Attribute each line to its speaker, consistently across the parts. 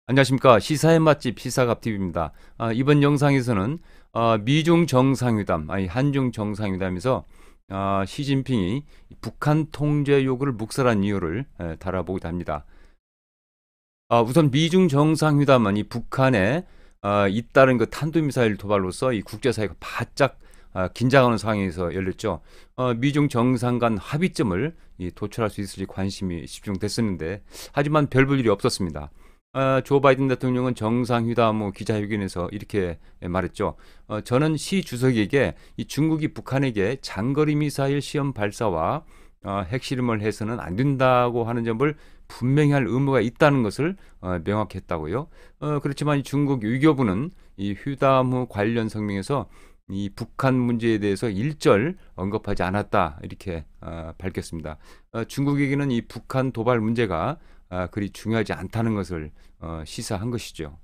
Speaker 1: 안녕하십니까. 시사의 맛집 시사갑TV입니다. 이번 영상에서는 미중 정상회담, 한중 정상회담에서 시진핑이 북한 통제 요구를 묵살한 이유를 다뤄보고자 합니다. 우선 미중 정상회담은 이 북한에 잇따른 그 탄도미사일 도발로서 이 국제사회가 바짝 긴장하는 상황에서 열렸죠. 미중 정상 간 합의점을 도출할 수 있을지 관심이 집중됐었는데, 하지만 별 볼 일이 없었습니다. 조 바이든 대통령은 정상회담 후 기자회견에서 이렇게 말했죠. 저는 시 주석에게 이 중국이 북한에게 장거리 미사일 시험 발사와 핵실험을 해서는 안 된다고 하는 점을 분명히 할 의무가 있다는 것을 명확히 했다고요. 그렇지만 이 중국 외교부는 이 회담 후 관련 성명에서 이 북한 문제에 대해서 일절 언급하지 않았다, 이렇게 밝혔습니다. 중국에게는 이 북한 도발 문제가 그리 중요하지 않다는 것을 시사한 것이죠.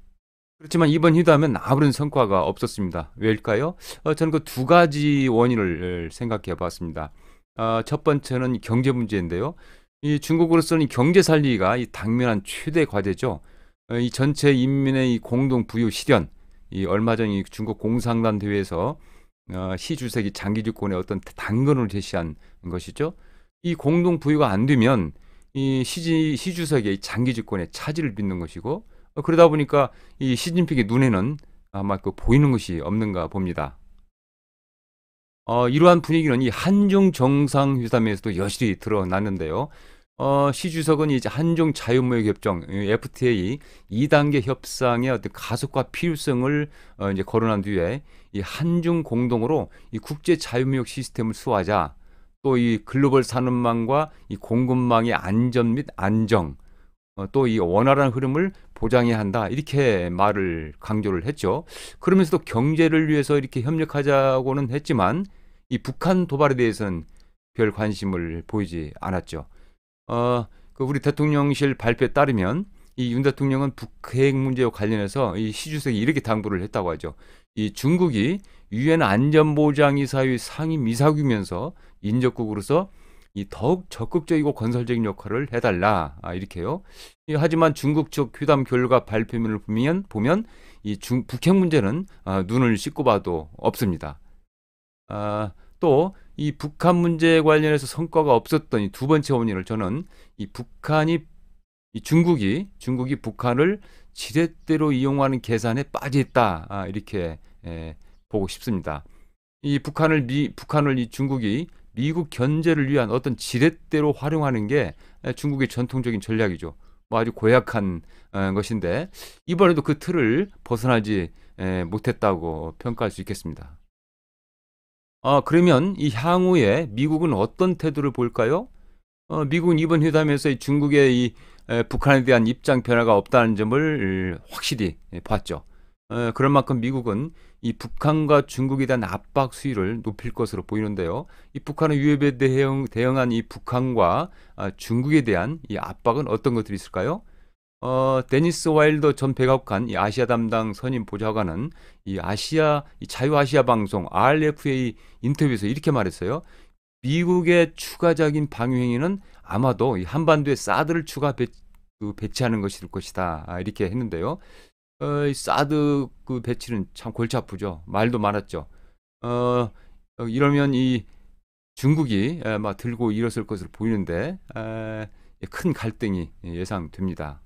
Speaker 1: 그렇지만 이번 회담은 아무런 성과가 없었습니다. 왜일까요? 저는 그 두 가지 원인을 생각해 봤습니다. 첫 번째는 경제 문제인데요. 이 중국으로서는 경제 살리기가 이 당면한 최대 과제죠. 이 전체 인민의 이 공동 부유 실현, 이 얼마 전 이 중국 공산당 대회에서 시 주석이 장기 집권의 어떤 당근을 제시한 것이죠. 이 공동 부유가 안 되면 이 시 주석의 장기 집권에 차질을 빚는 것이고, 그러다 보니까 이 시진핑의 눈에는 아마 그 보이는 것이 없는가 봅니다. 이러한 분위기는 이 한중 정상회담에서도 여실히 드러났는데요. 시 주석은 이제 한중 자유무역협정 FTA 2단계 협상의 어떤 가속화 필요성을 이제 거론한 뒤에 이 한중 공동으로 이 국제 자유무역 시스템을 수호하자, 또 이 글로벌 산업망과 이 공급망의 안전 및 안정, 또 이 원활한 흐름을 보장해야 한다, 이렇게 말을 강조를 했죠. 그러면서도 경제를 위해서 이렇게 협력하자고는 했지만 이 북한 도발에 대해서는 별 관심을 보이지 않았죠. 그 우리 대통령실 발표에 따르면 이 윤 대통령은 북핵 문제와 관련해서 이 시 주석이 이렇게 당부를 했다고 하죠. 이 중국이 유엔 안전보장이사회 상임이사국이면서 인접국으로서 이 더욱 적극적이고 건설적인 역할을 해달라, 이렇게요. 하지만 중국 측 회담 결과 발표문을 보면 이 북핵 문제는 눈을 씻고 봐도 없습니다. 또 이 북한 문제에 관련해서 성과가 없었던 이 두 번째 원인을 저는 이 중국이 북한을 지렛대로 이용하는 계산에 빠져 있다, 이렇게 보고 싶습니다. 이 북한을 이 중국이 미국 견제를 위한 어떤 지렛대로 활용하는 게 중국의 전통적인 전략이죠. 뭐 아주 고약한 것인데, 이번에도 그 틀을 벗어나지 못했다고 평가할 수 있겠습니다. 그러면 이 향후에 미국은 어떤 태도를 볼까요? 미국은 이번 회담에서 이 중국의 이 북한에 대한 입장 변화가 없다는 점을 확실히 봤죠. 그런 만큼 미국은 이 북한과 중국에 대한 압박 수위를 높일 것으로 보이는데요. 이 북한의 위협에 대응한 이 북한과 중국에 대한 이 압박은 어떤 것들이 있을까요? 데니스 와일더 전 백악관 이 아시아 담당 선임 보좌관은 이 자유아시아 방송 RFA 인터뷰에서 이렇게 말했어요. 미국의 추가적인 방위 행위는 아마도 이 한반도에 사드를 추가 배치하는 것일 것이다, 이렇게 했는데요. 이 사드 그 배치는 참 골치 아프죠. 말도 많았죠. 이러면 이 중국이 막 들고 일었을 것으로 보이는데 큰 갈등이 예상됩니다.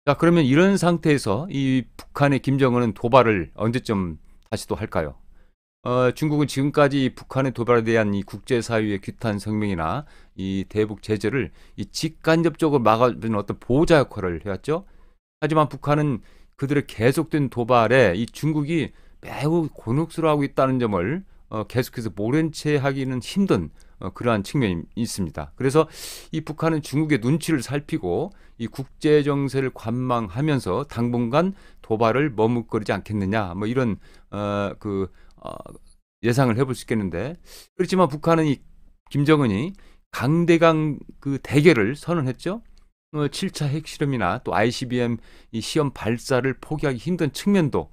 Speaker 1: 자, 그러면 이런 상태에서 이 북한의 김정은은 도발을 언제쯤 다시 또 할까요? 중국은 지금까지 북한의 도발에 대한 이 국제사회의 규탄 성명이나 이 대북 제재를 이 직간접적으로 막아주는 어떤 보호자 역할을 해왔죠. 하지만 북한은 그들의 계속된 도발에 이 중국이 매우 곤혹스러워하고 있다는 점을 계속해서 모른 채 하기는 힘든 그러한 측면이 있습니다. 그래서 이 북한은 중국의 눈치를 살피고 이 국제 정세를 관망하면서 당분간 도발을 머뭇거리지 않겠느냐, 뭐 이런 예상을 해볼 수 있겠는데, 그렇지만 북한은 이 김정은이 강대강 그 대결을 선언했죠. 7차 핵실험이나 또 ICBM 이 시험 발사를 포기하기 힘든 측면도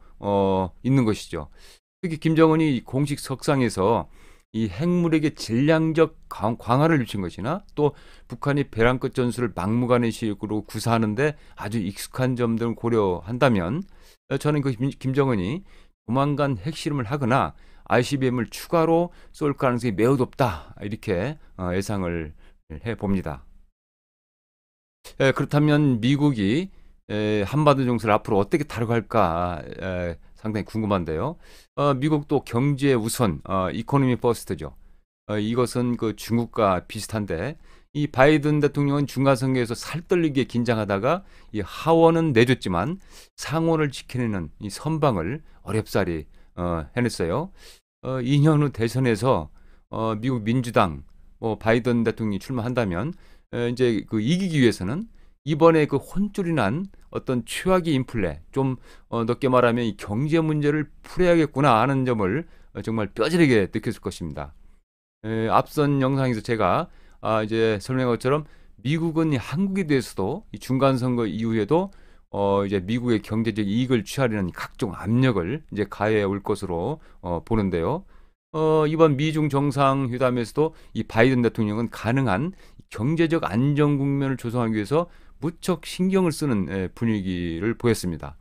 Speaker 1: 있는 것이죠. 특히 김정은이 공식 석상에서 이 핵무력의 질량적 강화를 유친 것이나 또 북한이 벼랑 끝 전술을 막무가내식으로 구사하는데 아주 익숙한 점 등을 고려한다면 저는 그 김정은이 조만간 핵실험을 하거나 ICBM을 추가로 쏠 가능성이 매우 높다 이렇게 예상을 해봅니다. 그렇다면 미국이 한반도 정세를 앞으로 어떻게 다뤄갈까 상당히 궁금한데요. 미국도 경제 우선, 이코노미 퍼스트죠. 이것은 그 중국과 비슷한데 이 바이든 대통령은 중간선거에서 살떨리게 긴장하다가 이 하원은 내줬지만 상원을 지켜내는 이 선방을 어렵사리 해냈어요. 2년 후 대선에서 미국 민주당 바이든 대통령이 출마한다면 이제 그 이기기 위해서는 이번에 그 혼쭐이 난 어떤 최악의 인플레, 좀 넓게 말하면 이 경제 문제를 풀어야겠구나 하는 점을 정말 뼈저리게 느꼈을 것입니다. 앞선 영상에서 제가 이제 설명한 것처럼 미국은 한국에 대해서도 이 중간 선거 이후에도 이제 미국의 경제적 이익을 취하려는 각종 압력을 이제 가해 올 것으로 보는데요. 이번 미중 정상회담에서도 이 바이든 대통령은 가능한 경제적 안정 국면을 조성하기 위해서 무척 신경을 쓰는 분위기를 보였습니다.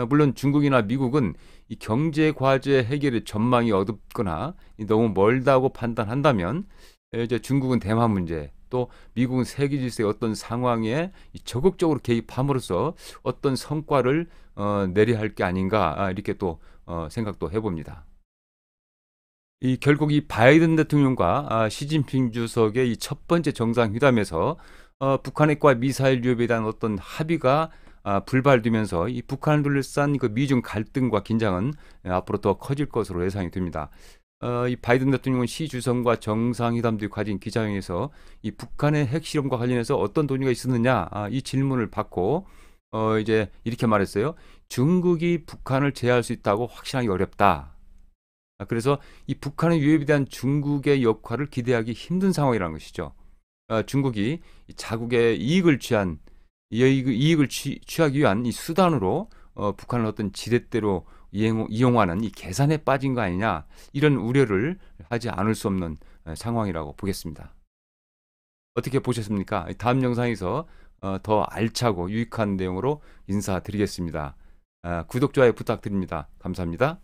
Speaker 1: 물론 중국이나 미국은 이 경제 과제 해결의 전망이 어둡거나 너무 멀다고 판단한다면 이제 중국은 대만 문제 또 미국은 세계 질서의 어떤 상황에 적극적으로 개입함으로써 어떤 성과를 내려야 할 게 아닌가 이렇게 또 생각도 해봅니다. 이 결국 이 바이든 대통령과 시진핑 주석의 이 첫 번째 정상회담에서 북한핵과 미사일 위협에 대한 어떤 합의가 불발되면서 이 북한을 둘러싼 그 미중 갈등과 긴장은 앞으로 더 커질 것으로 예상이 됩니다. 이 바이든 대통령은 시 주석과 정상회담 뒤 가진 기자회견에서 이 북한의 핵실험과 관련해서 어떤 논의가 있었느냐 이 질문을 받고 이제 이렇게 말했어요. 중국이 북한을 제어할 수 있다고 확신하기 어렵다. 그래서 이 북한의 위협에 대한 중국의 역할을 기대하기 힘든 상황이라는 것이죠. 중국이 자국의 이익을 취하기 위한 이 수단으로 북한을 어떤 지렛대로 이용하는 이 계산에 빠진 거 아니냐 이런 우려를 하지 않을 수 없는 상황이라고 보겠습니다. 어떻게 보셨습니까? 다음 영상에서 더 알차고 유익한 내용으로 인사드리겠습니다. 구독, 좋아요 부탁드립니다. 감사합니다.